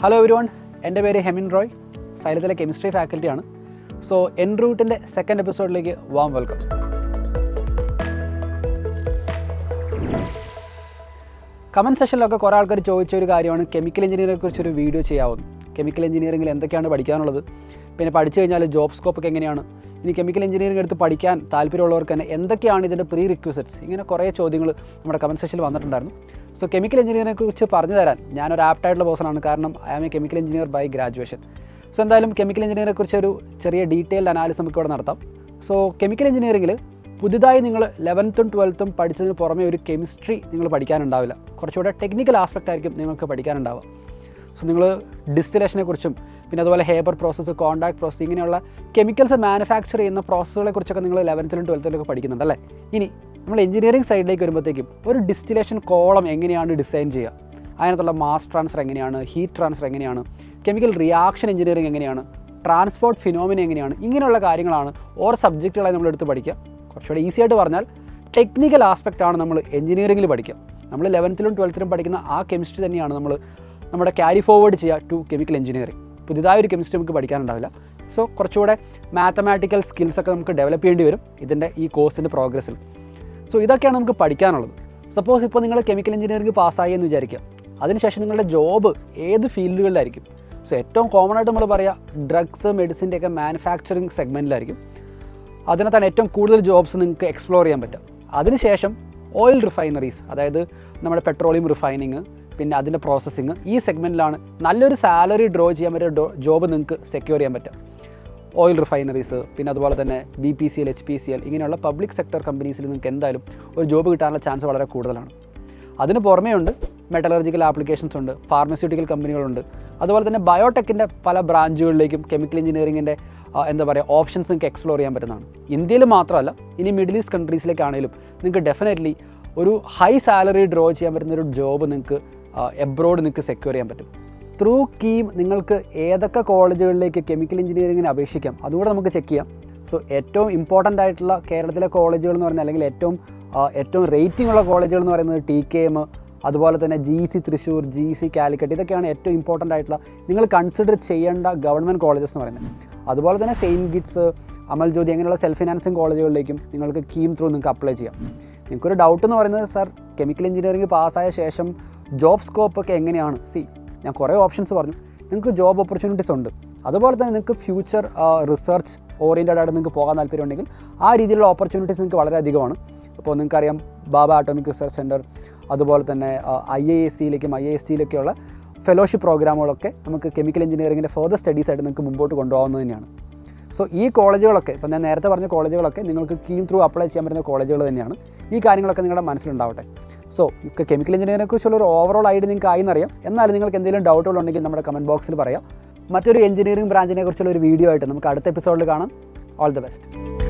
Hello everyone, എൻ്റെ പേര് ഹെമിൻ റോയ്, സൈലത്തിലെ കെമിസ്ട്രി ഫാക്കൽറ്റിയാണ്. സോ എൻ റൂട്ടിൻ്റെ സെക്കൻഡ് എപ്പിസോഡിലേക്ക് വാം വെൽക്കം. കമൻറ്റ് സെഷനിലൊക്കെ കുറേ ആൾക്കാർ ചോദിച്ച ഒരു കാര്യമാണ് കെമിക്കൽ എഞ്ചിനീയറിംഗിനെ കുറിച്ചൊരു വീഡിയോ ചെയ്യാവുന്നു. കെമിക്കൽ എഞ്ചിനീയറിംഗിൽ എന്തൊക്കെയാണ് പഠിക്കാനുള്ളത്, പിന്നെ പഠിച്ചു കഴിഞ്ഞാൽ ജോബ് സ്കോപ്പൊക്കെ എങ്ങനെയാണ്, ഇനി കെമിക്കൽ എഞ്ചിനീയറിംഗ് എടുത്ത് പഠിക്കാൻ താല്പര്യമുള്ളവർക്ക് തന്നെ എന്തൊക്കെയാണ് ഇതിൻ്റെ പ്രീ റിക്വസിറ്റ്സ്, ഇങ്ങനെ കുറേ ചോദ്യങ്ങൾ നമ്മുടെ കമൻറ്റ് സെഷനിൽ വന്നിട്ടുണ്ടായിരുന്നു. സോ കെമിക്കൽ എഞ്ചിനീയറിംഗിനെ കുറിച്ച് പറഞ്ഞു തരാൻ ഞാനൊരു ആപ്റ്റായിട്ടുള്ള പേഴ്സണാണ്, കാരണം I am a chemical engineer by graduation. So എന്തായാലും കെമിക്കൽ എഞ്ചിനീയറിനെ കുറിച്ചൊരു ചെറിയ ഡീറ്റെയിൽഡ് അനാലിസിസ് നമുക്ക് ഇവിടെ നടത്താം. സോ കെമിക്കൽ എഞ്ചിനീയറിംഗിൽ പുതുതായി നിങ്ങൾ 11th 12th പഠിച്ചതിന് പുറമെ ഒരു കെമിസ്ട്രി നിങ്ങൾ പഠിക്കാനുണ്ടാവില്ല. കുറച്ചുകൂടെ ടെക്നിക്കൽ ആസ്പെക്റ്റ് ആയിരിക്കും നിങ്ങൾക്ക് പഠിക്കാനുണ്ടാവുക. സോ നിങ്ങൾ ഡിസ്റ്റിലേഷനെ കുറിച്ചും പിന്നെ അതുപോലെ ഹേബർ പ്രോസസ്സ്, കോൺടാക്ട് പ്രോസസ്സ്, ഇങ്ങനെയുള്ള കെമിക്കൽസ് മാനുഫാക്ചർ ചെയ്യുന്ന പ്രോസസ്സുകളെ കുറിച്ചൊക്കെ നിങ്ങൾ 11th 12th പഠിക്കുന്നുണ്ടല്ലേ. ഇനി നമ്മൾ എഞ്ചിനീയറിംഗ് സൈഡിലേക്ക് വരുമ്പോഴത്തേക്കും ഒരു ഡിസ്റ്റിലേഷൻ കോളം എങ്ങനെയാണ് ഡിസൈൻ ചെയ്യുക, അതിനകത്തുള്ള മാസ് ട്രാൻസ്ഫർ എങ്ങനെയാണ്, ഹീറ്റ് ട്രാൻസ്ഫർ എങ്ങനെയാണ്, കെമിക്കൽ റിയാക്ഷൻ എഞ്ചിനീയറിംഗ് എങ്ങനെയാണ്, ട്രാൻസ്പോർട്ട് ഫിനോമിന എങ്ങനെയാണ്, ഇങ്ങനെയുള്ള കാര്യങ്ങളാണ് ഓരോ സബ്ജക്റ്റുകളായി നമ്മളെടുത്ത് പഠിക്കുക. കുറച്ചുകൂടെ ഈസി ആയിട്ട് പറഞ്ഞാൽ ടെക്നിക്കൽ ആസ്പെക്റ്റാണ് നമ്മൾ എഞ്ചിനീയറിംഗിൽ പഠിക്കുക. നമ്മൾ 11th 12th പഠിക്കുന്ന ആ കെമിസ്ട്രി തന്നെയാണ് നമ്മുടെ ക്യാരി ഫോർവേഡ് ചെയ്യുക ടു കെമിക്കൽ എഞ്ചിനീയറിംഗ്. പുതിയതായൊരു കെമിസ്ട്രി നമുക്ക് പഠിക്കാനുണ്ടാവില്ല. സോ കുറച്ചുകൂടെ മാത്തമാറ്റിക്കൽ സ്കിൽസൊക്കെ നമുക്ക് ഡെവലപ്പ് ചെയ്യേണ്ടി വരും ഇതിൻ്റെ ഈ കോഴ്സിൻ്റെ പ്രോഗ്രസ്സിൽ. സോ ഇതൊക്കെയാണ് നമുക്ക് പഠിക്കാനുള്ളത്. സപ്പോസ് ഇപ്പോൾ നിങ്ങൾ കെമിക്കൽ എഞ്ചിനീയറിംഗ് പാസ്സായി എന്ന് വിചാരിക്കുക, അതിനുശേഷം നിങ്ങളുടെ ജോബ് ഏത് ഫീൽഡുകളിലായിരിക്കും? സോ ഏറ്റവും കോമൺ ആയിട്ട് നമ്മൾ പറയുക ഡ്രഗ്സ്, മെഡിസിൻ്റെ ഒക്കെ മാനുഫാക്ചറിങ് സെഗ്മെൻറ്റിലായിരിക്കും. അതിനകത്താണ് ഏറ്റവും കൂടുതൽ ജോബ്സ് നിങ്ങൾക്ക് എക്സ്പ്ലോർ ചെയ്യാൻ പറ്റും. അതിനുശേഷം ഓയിൽ റിഫൈനറീസ്, അതായത് നമ്മുടെ പെട്രോളിയം റിഫൈനിങ്, പിന്നെ അതിൻ്റെ പ്രോസസ്സിങ്, ഈ സെഗ്മെൻറ്റിലാണ് നല്ലൊരു സാലറി ഡ്രോ ചെയ്യാൻ പറ്റിയ ജോബ് നിങ്ങൾക്ക് സെക്യൂർ ചെയ്യാൻ പറ്റും. ഓയിൽ റിഫൈനറീസ്, പിന്നെ അതുപോലെ തന്നെ BPCL, HPCL ഇങ്ങനെയുള്ള പബ്ലിക് സെക്ടർ കമ്പനീസിൽ നിങ്ങൾക്ക് എന്തായാലും ഒരു ജോബ് കിട്ടാനുള്ള ചാൻസ് വളരെ കൂടുതലാണ്. അതിന് പുറമേ ഉണ്ട് മെറ്റലർജിക്കൽ ആപ്ലിക്കേഷൻസ് ഉണ്ട്, ഫാർമസ്യൂട്ടിക്കൽ കമ്പനികളുണ്ട്, അതുപോലെ തന്നെ ബയോടെക്കിൻ്റെ പല ബ്രാഞ്ചുകളിലേക്കും കെമിക്കൽ എഞ്ചിനീയറിങ്ങിൻ്റെ ഓപ്ഷൻസ് നിങ്ങൾക്ക് എക്സ്പ്ലോർ ചെയ്യാൻ പറ്റുന്നതാണ്. ഇന്ത്യയിൽ മാത്രമല്ല, ഇനി മിഡിൽ ഈസ്റ്റ് കൺട്രീസിലേക്കാണെങ്കിലും നിങ്ങൾക്ക് ഡെഫിനറ്റ്ലി ഒരു ഹൈ സാലറി ഡ്രോ ചെയ്യാൻ പറ്റുന്നൊരു ജോബ് നിങ്ങൾക്ക് എബ്രോഡ് നിങ്ങൾക്ക് സെക്യൂർ ചെയ്യാൻ പറ്റും. ത്രൂ കീം നിങ്ങൾക്ക് ഏതൊക്കെ കോളേജുകളിലേക്ക് കെമിക്കൽ എഞ്ചിനീയറിങ്ങിന് അപേക്ഷിക്കാം അതുകൂടെ നമുക്ക് ചെക്ക് ചെയ്യാം. സോ ഏറ്റവും ഇമ്പോർട്ടൻ്റ് ആയിട്ടുള്ള കേരളത്തിലെ കോളേജുകൾ എന്ന് പറയുന്നത്, അല്ലെങ്കിൽ ഏറ്റവും റേറ്റിംഗ് ഉള്ള കോളേജുകൾ എന്ന് പറയുന്നത് TKM, അതുപോലെ തന്നെ GC തൃശ്ശൂർ, GC കാലിക്കറ്റ്, ഇതൊക്കെയാണ് ഏറ്റവും ഇമ്പോർട്ടൻ്റ് ആയിട്ടുള്ള നിങ്ങൾ കൺസിഡർ ചെയ്യേണ്ട ഗവൺമെൻറ് കോളേജസ് എന്ന് പറയുന്നത്. അതുപോലെ തന്നെ സെയിൻറ്റ് ഗിറ്റ്സ്, അമൽ ജ്യോതി അങ്ങനെയുള്ള സെൽഫ് ഫിനാൻസിങ് കോളേജുകളിലേക്കും നിങ്ങൾക്ക് കീം ത്രൂ നിങ്ങൾക്ക് അപ്ലൈ ചെയ്യാം. നിങ്ങൾക്കൊരു ഡൗട്ട് എന്ന് പറയുന്നത്, സാർ കെമിക്കൽ എഞ്ചിനീയറിംഗ് പാസ്സായ ശേഷം ജോബ് സ്കോപ്പൊക്കെ എങ്ങനെയാണ്? ഞാൻ കുറേ ഓപ്ഷൻസ് പറഞ്ഞു. നിങ്ങൾക്ക് ജോബ് ഓപ്പർച്യൂണിറ്റീസ് ഉണ്ട്. അതുപോലെ തന്നെ നിങ്ങൾക്ക് ഫ്യൂച്ചർ റിസർച്ച് ഓറിയൻറ്റഡ് ആയിട്ട് നിങ്ങൾക്ക് പോകാൻ താല്പര്യമുണ്ടെങ്കിൽ ആ രീതിയിലുള്ള ഓപ്പർച്യൂണിറ്റീസ് നിങ്ങൾക്ക് വളരെ അധികമാണ്. ഇപ്പോൾ നിങ്ങൾക്കറിയാം ബാബ ആറ്റോമിക് റിസർച്ച് സെൻറ്റർ, അതുപോലെ തന്നെ IIScയിലേക്കും IISTയിലേക്കുള്ള ഫെലോഷിപ്പ് പ്രോഗ്രാമുകളൊക്കെ നമുക്ക് കെമിക്കൽ എഞ്ചിനീയറിംഗിൻ്റെ ഫർദർ സ്റ്റഡീസായിട്ട് നിങ്ങൾക്ക് മുമ്പോട്ട് കൊണ്ടുപോകുന്നത് തന്നെയാണ്. സോ ഈ കോളേജുകളൊക്കെ, ഇപ്പോൾ ഞാൻ നേരത്തെ പറഞ്ഞ കോളേജുകളൊക്കെ നിങ്ങൾക്ക് കീം ത്രൂ അപ്ലൈ ചെയ്യാൻ പറ്റുന്ന കോളേജുകൾ തന്നെയാണ്. ഈ കാര്യങ്ങളൊക്കെ നിങ്ങളുടെ മനസ്സിലുണ്ടാവട്ടെ. സോ കെമിക്കൽ എഞ്ചിനീയറിംഗിനെ കുറിച്ചുള്ള ഒരു ഓവറോൾ ഐഡിയ നിങ്ങൾക്ക് ആയെന്നറിയാം. എന്നാലും നിങ്ങൾക്ക് എന്തെങ്കിലും ഡൗട്ടുകളുണ്ടെങ്കിൽ നമ്മുടെ കമൻറ്റ് ബോക്സിൽ പറയാം. മറ്റൊരു എഞ്ചിനീയറിംഗ് ബ്രാഞ്ചിനെ കുറിച്ചുള്ള ഒരു വീഡിയോ ആയിട്ട് നമുക്ക് അടുത്ത എപ്പിസോഡിൽ കാണാം. All the best.